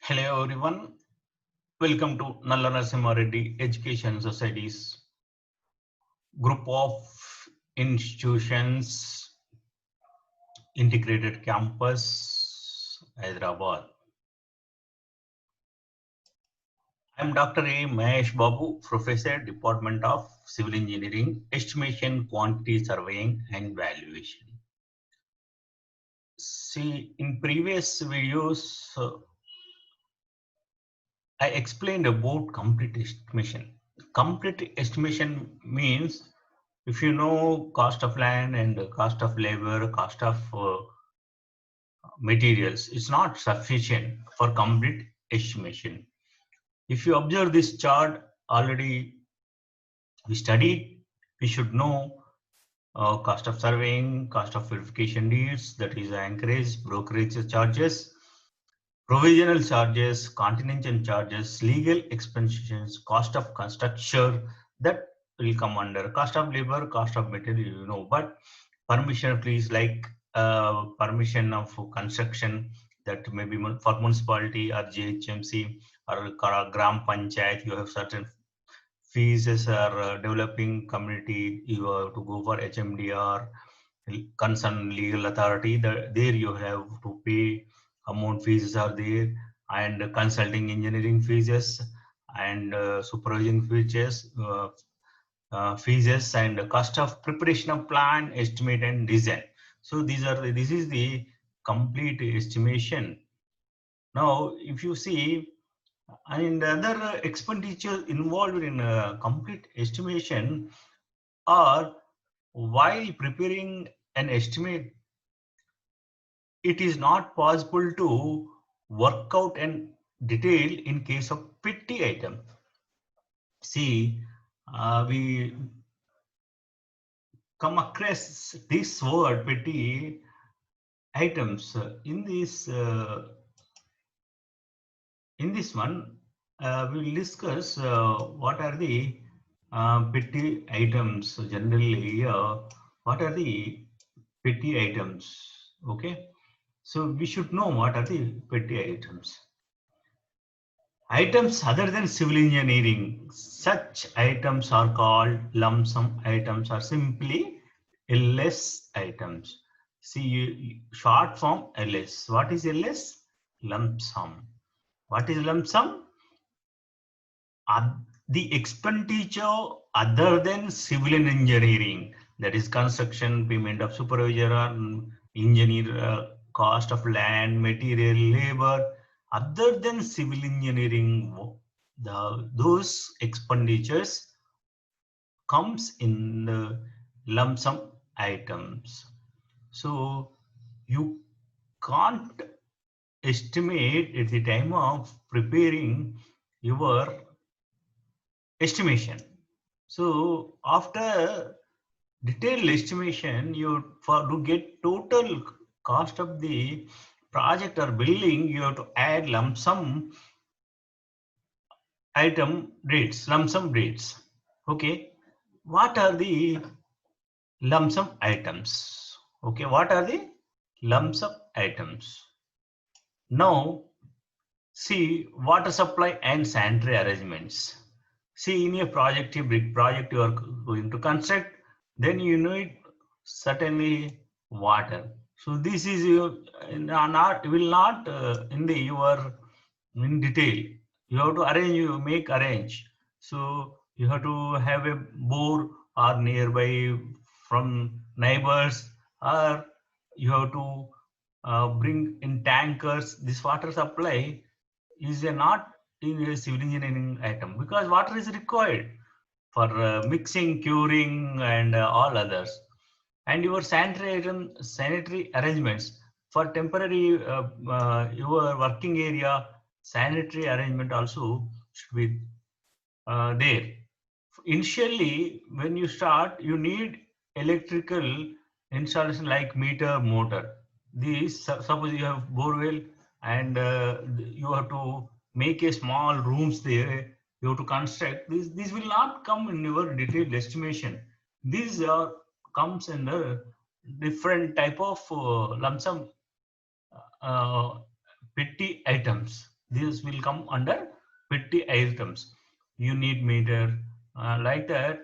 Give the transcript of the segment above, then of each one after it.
Hello everyone, welcome to Nalla Narasimha Reddy Education Society's group of institutions, integrated campus, Hyderabad. I am Dr. A. Mahesh Babu, Professor, Department of Civil Engineering, Estimation, Quantity Surveying and Valuation. See, in previous videos, I explained about complete estimation. Complete estimation means if you know cost of land and cost of labor, cost of materials, it's not sufficient for complete estimation. If you observe this chart, already we studied, we should know cost of surveying, cost of verification deeds, that is anchorage, brokerage charges, provisional charges, contingent charges, legal expenses, cost of construction, that will come under cost of labor, cost of material, but permission fees like permission of construction, that may be for municipality or GHMC or Gram Panchayat, you have certain fees as developing community, you have to go for HMDR, concerned legal authority, there you have to pay amount, fees are there, and consulting engineering fees and supervision fees and the cost of preparation of plan, estimate and design. So this is the complete estimation. Now, if you see, and other expenditure involved in complete estimation are while preparing an estimate, it is not possible to work out and detail in case of petty item. See, we come across this word petty items in this one. We will discuss what are the petty items. So generally, what are the petty items? Okay, so we should know what are the petty items. Items other than civil engineering, such items are called lump sum items or simply LS items. See, short form LS. What is LS? Lump sum. What is lump sum? The expenditure other than civil and engineering, that is construction, payment of supervisor or engineer, cost of land, material, labor, other than civil engineering, those expenditures comes in the lump sum items. So you can't estimate at the time of preparing your estimation. So after detailed estimation, you for to get total cost of the project or building, you have to add lump sum item rates, lump sum rates. Okay, what are the lump sum items? Okay, what are the lump sum items? Now, see water supply and sanitary arrangements. See, in a project, a big project you are going to construct, then you need certainly water. So this is not will not in the your in detail. You have to arrange, you make arrange. So you have to have a bore or nearby from neighbors, or you have to bring in tankers. This water supply is a not in a civil engineering item because water is required for mixing, curing, and all others. And your sanitary arrangements for temporary your working area, sanitary arrangement also should be there. Initially, when you start, you need electrical installation like meter, motor. These suppose you have borewell and you have to make a small rooms there. You have to construct this. This will not come in your detailed estimation. These are comes in the different type of lump sum uh, petty items. This will come under petty items. Unit meter, like that,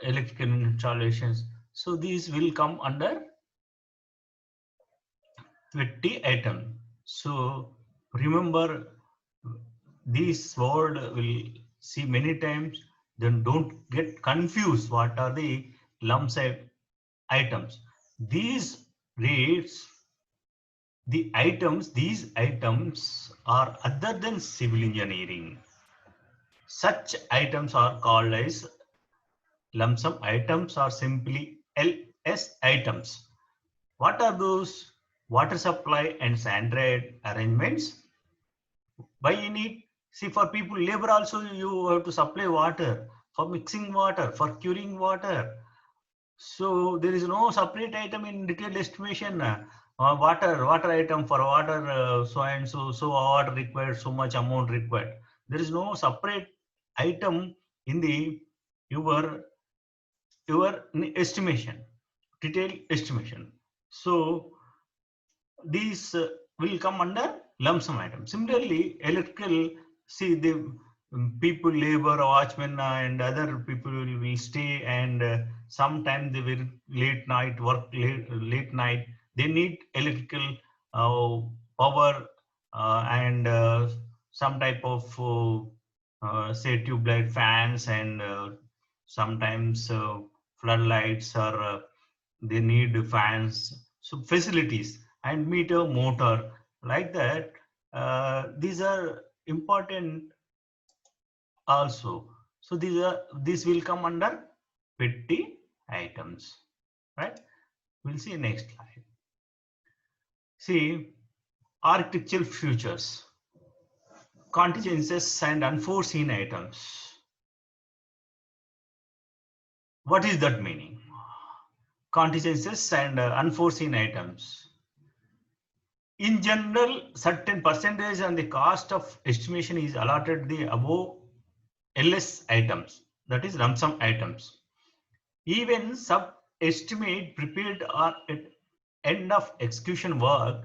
electrical installations. So these will come under petty item. So remember, this word will see many times. Then don't get confused. What are the lump sum items? These rates, these items are other than civil engineering. Such items are called as lump sum items or simply LS items. What are those? Water supply and sanitary arrangements. Why you need? See, for people, labor also you have to supply water, for mixing water, for curing water. So there is no separate item in detailed estimation. Water item for water, so and so, so water required, so much amount required. There is no separate item in the your estimation, detailed estimation. So these will come under lump sum item. Similarly, electrical, see the people, labor, watchmen, and other people will stay, and sometimes they will late night work, late night. They need electrical power and some type of say tube light fans, and sometimes floodlights, or they need fans. So facilities and meter, motor, like that. These are important also. So these will come under petty items, right? We'll see next slide. See, architectural features, contingencies and unforeseen items. What is that meaning? Contingencies and unforeseen items. In general, certain percentage on the cost of estimation is allotted the above LS items, that is lump sum items. Even sub-estimate prepared or at end of execution work,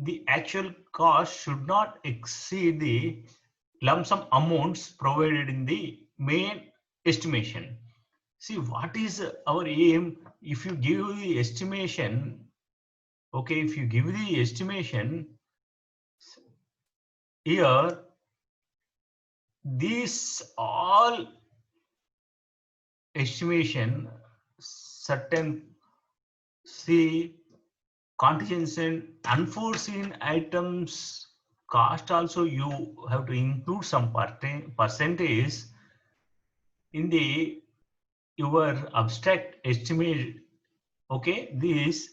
the actual cost should not exceed the lump sum amounts provided in the main estimation. See, what is our aim? If you give the estimation, okay, if you give the estimation here, these all estimation, certain, see, contingent, unforeseen items cost also you have to include some percentage in the your abstract estimate. Okay, this,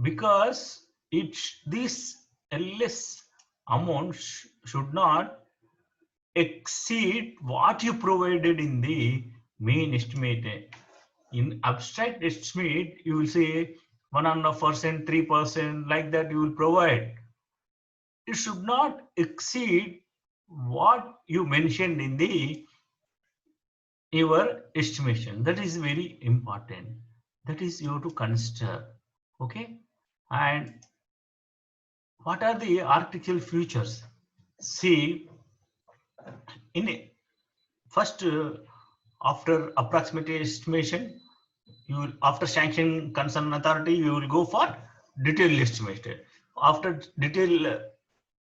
because it's this LS amount should not exceed what you provided in the main estimate. In abstract estimate, you will say 1.5%, 3%, like that you will provide. It should not exceed what you mentioned in the your estimation. That is very important. That is you have to consider. Okay, and what are the architectural features? See, in a, first, after approximate estimation, you will, after sanction concern authority, you will go for detailed estimation. After detailed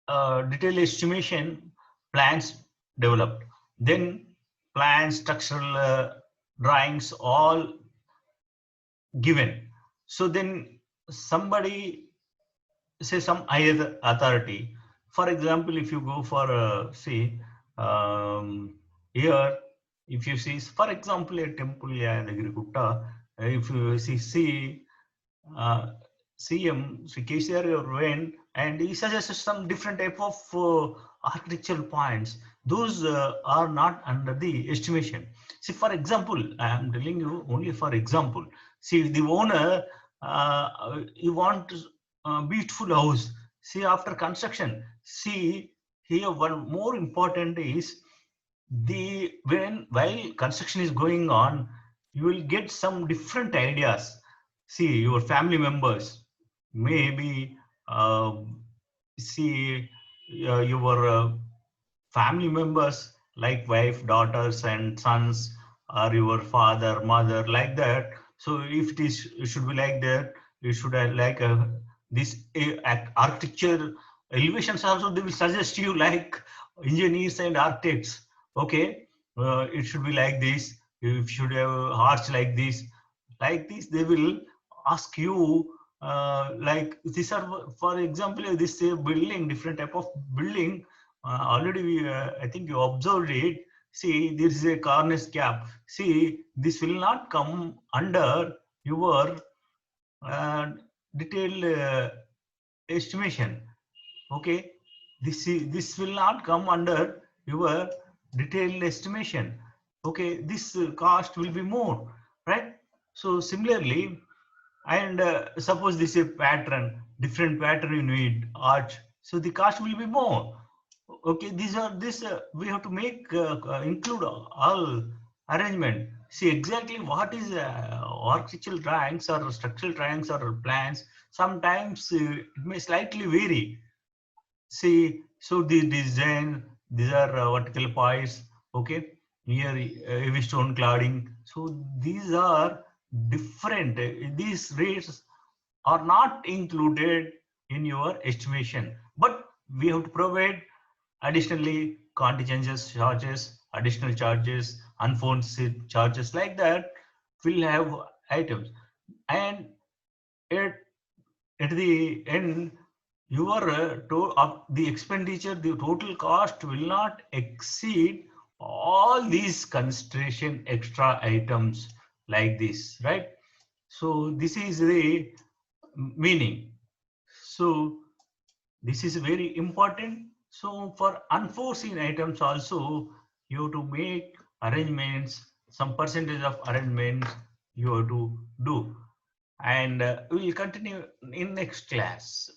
estimation, plans developed, then plans, structural drawings, all given. So then somebody, say some higher authority, for example, if you go for say here, if you see, for example, a temple in Agriculta, if you see CM Sri KCR went and he suggested some different type of architectural points. Those are not under the estimation. See, for example, I am telling you only for example. See, the owner, you want a beautiful house. See, after construction, see here one more important is the while construction is going on, you will get some different ideas. See, your family members maybe see your family members like wife, daughters, and sons, or your father, mother, like that. So if it should be like that, you should have like this architecture elevations also they will suggest you like engineers and architects. Okay, it should be like this. You should have arch like this. Like this, they will ask you like these are, for example, this building, different type of building. Already, I think you observed it. See, there is a cornice cap. See, this will not come under your uh, detailed estimation. Okay, this will not come under your detailed estimation. Okay, this cost will be more, right? So similarly, and suppose this is a pattern, different pattern you need arch, so the cost will be more. Okay, these are this we have to make include all arrangement. See exactly what is architectural drawings or structural drawings or plans. Sometimes it may slightly vary. See, so the design, these are vertical piles, okay, here heavy stone cladding. So these are different. These rates are not included in your estimation, but we have to provide additionally contingency charges, additional charges, unforeseen charges like that will have items. And at at the end, your of the expenditure, the total cost will not exceed all these consideration extra items like this, right? So this is the meaning. So this is very important. So for unforeseen items also, you have to make arrangements, some percentage of arrangements you have to do. And we will continue in next class.